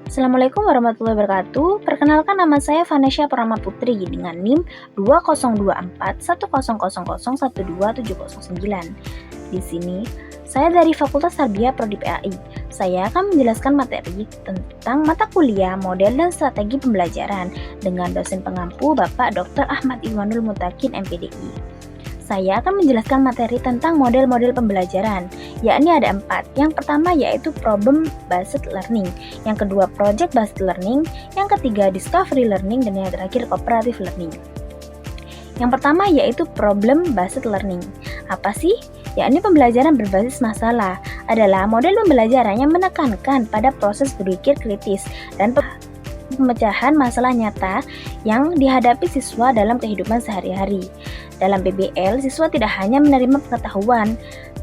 Assalamualaikum warahmatullahi wabarakatuh. Perkenalkan, nama saya Vanesha Purama Putri dengan NIM 20241000012709. Di sini saya dari Fakultas Tarbiyah Prodi PAI. Saya akan menjelaskan materi tentang mata kuliah model dan strategi pembelajaran dengan dosen pengampu Bapak Dr. Ahmad Iwanul Mutakin MPDI. Saya akan menjelaskan materi tentang model-model pembelajaran, yakni ada 4. Yang pertama yaitu problem based learning, yang kedua project based learning, yang ketiga discovery learning, dan yang terakhir cooperative learning. Yang pertama yaitu problem based learning. Apa sih? Yakni pembelajaran berbasis masalah adalah model pembelajaran yang menekankan pada proses berpikir kritis dan pemecahan masalah nyata yang dihadapi siswa dalam kehidupan sehari-hari. Dalam PBL, siswa tidak hanya menerima pengetahuan,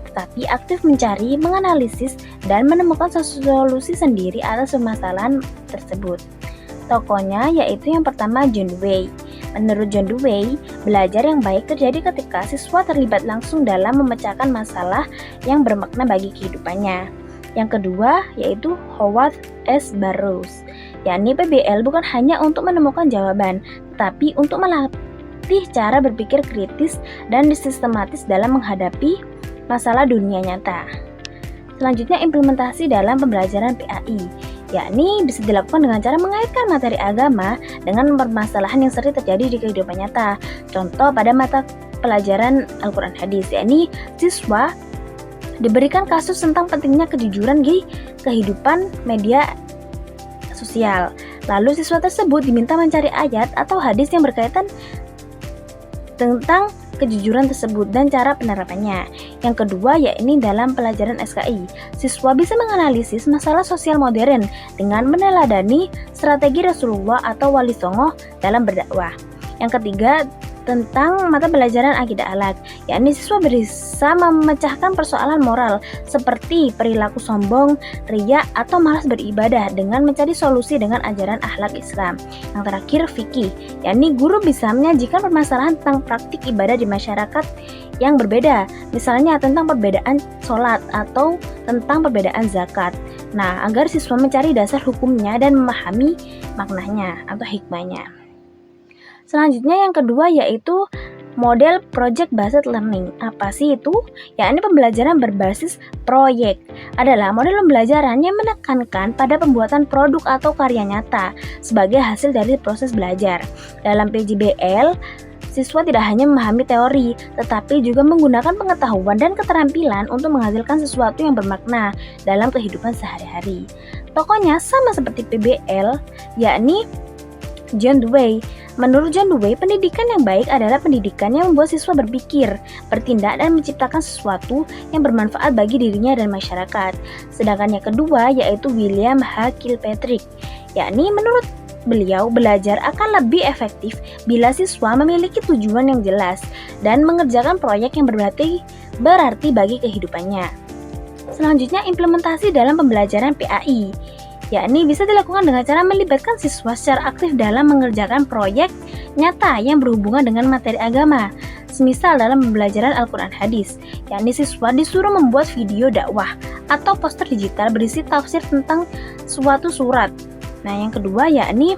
tetapi aktif mencari, menganalisis, dan menemukan solusi sendiri atas permasalahan tersebut. Tokohnya yaitu yang pertama John Dewey. Menurut John Dewey, belajar yang baik terjadi ketika siswa terlibat langsung dalam memecahkan masalah yang bermakna bagi kehidupannya. Yang kedua yaitu Howard S. Burroughs, yakni PBL bukan hanya untuk menemukan jawaban, tetapi untuk melatih cara berpikir kritis dan sistematis dalam menghadapi masalah dunia nyata. Selanjutnya, implementasi dalam pembelajaran PAI, yakni bisa dilakukan dengan cara mengaitkan materi agama dengan permasalahan yang sering terjadi di kehidupan nyata. Contoh pada mata pelajaran Al-Quran Hadis, yakni siswa diberikan kasus tentang pentingnya kejujuran di kehidupan media sosial. Lalu siswa tersebut diminta mencari ayat atau hadis yang berkaitan tentang kejujuran tersebut dan cara penerapannya. Yang kedua yakni dalam pelajaran SKI, siswa bisa menganalisis masalah sosial modern dengan meneladani strategi Rasulullah atau Wali Songo dalam berdakwah. Yang ketiga tentang mata pelajaran akidah akhlak, yakni siswa bisa memecahkan persoalan moral seperti perilaku sombong, riya, atau malas beribadah dengan mencari solusi dengan ajaran akhlak Islam. Yang terakhir fikih, yakni guru bisa menyajikan permasalahan tentang praktik ibadah di masyarakat yang berbeda, misalnya tentang perbedaan sholat atau tentang perbedaan zakat. Nah, agar siswa mencari dasar hukumnya dan memahami maknanya atau hikmahnya. Selanjutnya yang kedua yaitu model project based learning. Apa sih itu? Yakni pembelajaran berbasis proyek. Adalah model pembelajaran yang menekankan pada pembuatan produk atau karya nyata sebagai hasil dari proses belajar. Dalam PJBL, siswa tidak hanya memahami teori, tetapi juga menggunakan pengetahuan dan keterampilan untuk menghasilkan sesuatu yang bermakna dalam kehidupan sehari-hari. Tokohnya sama seperti PBL, yakni John Dewey. Menurut John Dewey, pendidikan yang baik adalah pendidikan yang membuat siswa berpikir, bertindak, dan menciptakan sesuatu yang bermanfaat bagi dirinya dan masyarakat. Sedangkan yang kedua yaitu William H. Kilpatrick, yakni menurut beliau belajar akan lebih efektif bila siswa memiliki tujuan yang jelas dan mengerjakan proyek yang berarti bagi kehidupannya. Selanjutnya, implementasi dalam pembelajaran PAI, yakni bisa dilakukan dengan cara melibatkan siswa secara aktif dalam mengerjakan proyek nyata yang berhubungan dengan materi agama. Semisal dalam pembelajaran Al-Quran Hadis, yakni siswa disuruh membuat video dakwah atau poster digital berisi tafsir tentang suatu surat. Nah, yang kedua yakni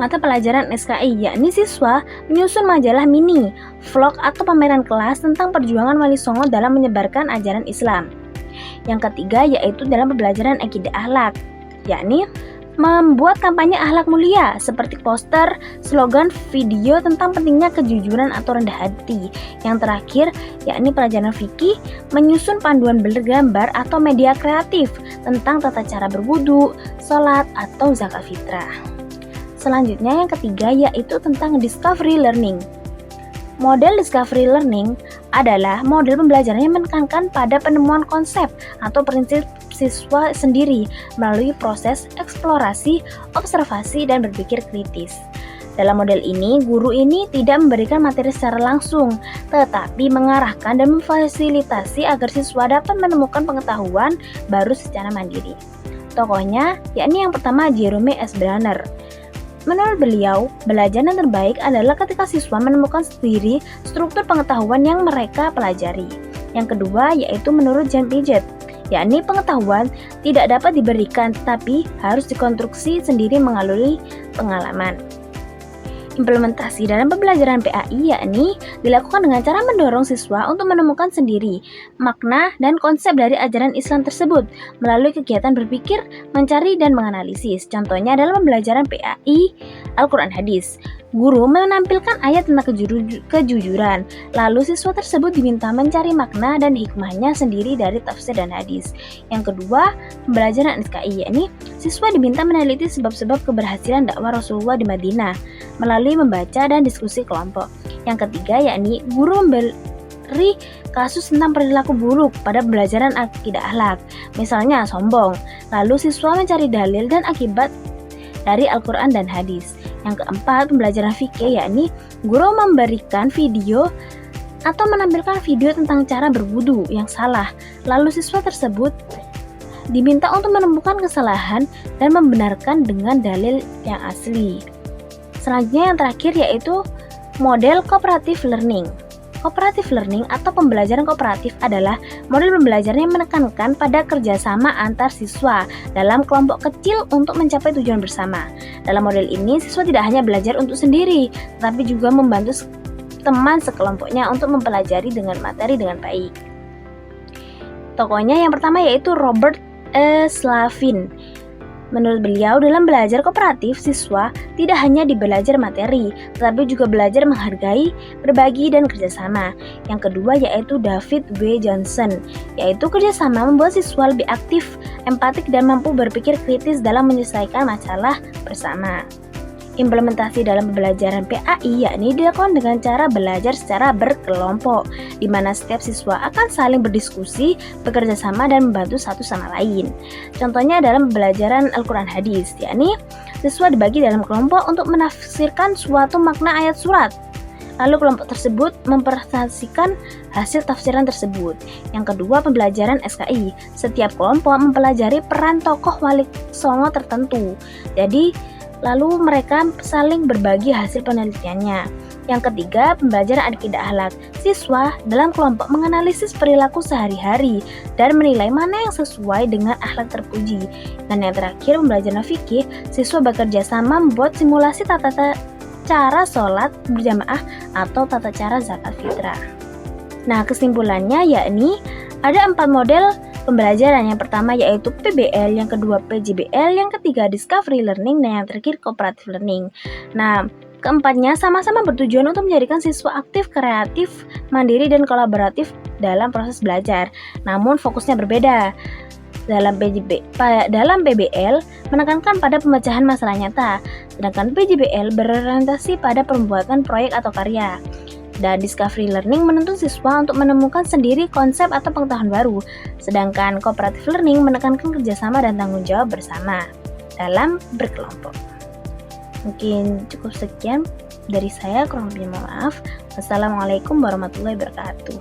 mata pelajaran SKI, yakni siswa menyusun majalah mini, vlog atau pameran kelas tentang perjuangan Wali Songo dalam menyebarkan ajaran Islam. Yang ketiga yaitu dalam pembelajaran akidah akhlak, yakni membuat kampanye akhlak mulia seperti poster, slogan, video tentang pentingnya kejujuran atau rendah hati. Yang terakhir yakni pelajaran fikih, menyusun panduan bergambar atau media kreatif tentang tata cara berwudu, sholat, atau zakat fitrah. Selanjutnya yang ketiga yaitu tentang discovery learning. Model discovery learning adalah model pembelajaran yang menekankan pada penemuan konsep atau prinsip siswa sendiri melalui proses eksplorasi, observasi, dan berpikir kritis. Dalam model ini, guru ini tidak memberikan materi secara langsung, tetapi mengarahkan dan memfasilitasi agar siswa dapat menemukan pengetahuan baru secara mandiri. Tokohnya yakni yang pertama Jerome S. Brenner. Menurut beliau, belajar yang terbaik adalah ketika siswa menemukan sendiri struktur pengetahuan yang mereka pelajari. Yang kedua yaitu menurut John Piaget, yakni pengetahuan tidak dapat diberikan tetapi harus dikonstruksi sendiri melalui pengalaman. Implementasi dalam pembelajaran PAI yakni dilakukan dengan cara mendorong siswa untuk menemukan sendiri makna dan konsep dari ajaran Islam tersebut melalui kegiatan berpikir, mencari, dan menganalisis. Contohnya dalam pembelajaran PAI Al-Quran Hadis. Guru menampilkan ayat tentang kejujuran, lalu siswa tersebut diminta mencari makna dan hikmahnya sendiri dari tafsir dan hadis. Yang kedua, pembelajaran SKI, yakni siswa diminta meneliti sebab-sebab keberhasilan dakwah Rasulullah di Madinah melalui membaca dan diskusi kelompok. Yang ketiga, yakni guru memberi kasus tentang perilaku buruk pada pembelajaran akidah akhlak, misalnya sombong. Lalu siswa mencari dalil dan akibat dari Al-Quran dan hadis. Yang keempat, pembelajaran fikih, yakni guru memberikan video atau menampilkan video tentang cara berwudu yang salah. Lalu siswa tersebut diminta untuk menemukan kesalahan dan membenarkan dengan dalil yang asli. Selanjutnya yang terakhir yaitu model cooperative learning. Cooperative learning atau pembelajaran kooperatif adalah model pembelajaran yang menekankan pada kerjasama antar siswa dalam kelompok kecil untuk mencapai tujuan bersama. Dalam model ini, siswa tidak hanya belajar untuk sendiri, tetapi juga membantu teman sekelompoknya untuk mempelajari dengan materi dengan baik. Tokohnya yang pertama yaitu Robert Slavin. Menurut beliau, dalam belajar kooperatif, siswa tidak hanya belajar materi, tetapi juga belajar menghargai, berbagi, dan kerjasama. Yang kedua yaitu David W. Johnson, yaitu kerjasama membuat siswa lebih aktif, empatik, dan mampu berpikir kritis dalam menyelesaikan masalah bersama. Implementasi dalam pembelajaran PAI yakni dilakukan dengan cara belajar secara berkelompok, di mana setiap siswa akan saling berdiskusi, bekerja sama, dan membantu satu sama lain. Contohnya dalam pembelajaran Al-Quran Hadis, yakni siswa dibagi dalam kelompok untuk menafsirkan suatu makna ayat surat. Lalu kelompok tersebut mempresentasikan hasil tafsiran tersebut. Yang kedua, pembelajaran SKI. Setiap kelompok mempelajari peran tokoh wali songo tertentu. Jadi lalu mereka saling berbagi hasil penelitiannya. Yang ketiga, pembelajaran akidah akhlak. Siswa dalam kelompok menganalisis perilaku sehari-hari dan menilai mana yang sesuai dengan akhlak terpuji. Dan yang terakhir, pembelajaran fikih. Siswa bekerja sama membuat simulasi tata cara sholat berjamaah atau tata cara zakat fitrah. Nah, kesimpulannya yakni ada 4 model pembelajaran. Yang pertama yaitu PBL, yang kedua PJBL, yang ketiga Discovery Learning, dan yang terakhir Cooperative Learning. Nah, keempatnya sama-sama bertujuan untuk menjadikan siswa aktif, kreatif, mandiri, dan kolaboratif dalam proses belajar. Namun fokusnya berbeda. Dalam PBL menekankan pada pemecahan masalah nyata, sedangkan PJBL berorientasi pada pembuatan proyek atau karya. Dan Discovery Learning menuntut siswa untuk menemukan sendiri konsep atau pengetahuan baru, sedangkan Cooperative Learning menekankan kerjasama dan tanggung jawab bersama dalam berkelompok. Mungkin cukup sekian dari saya, kurang lebih mohon maaf. Wassalamualaikum warahmatullahi wabarakatuh.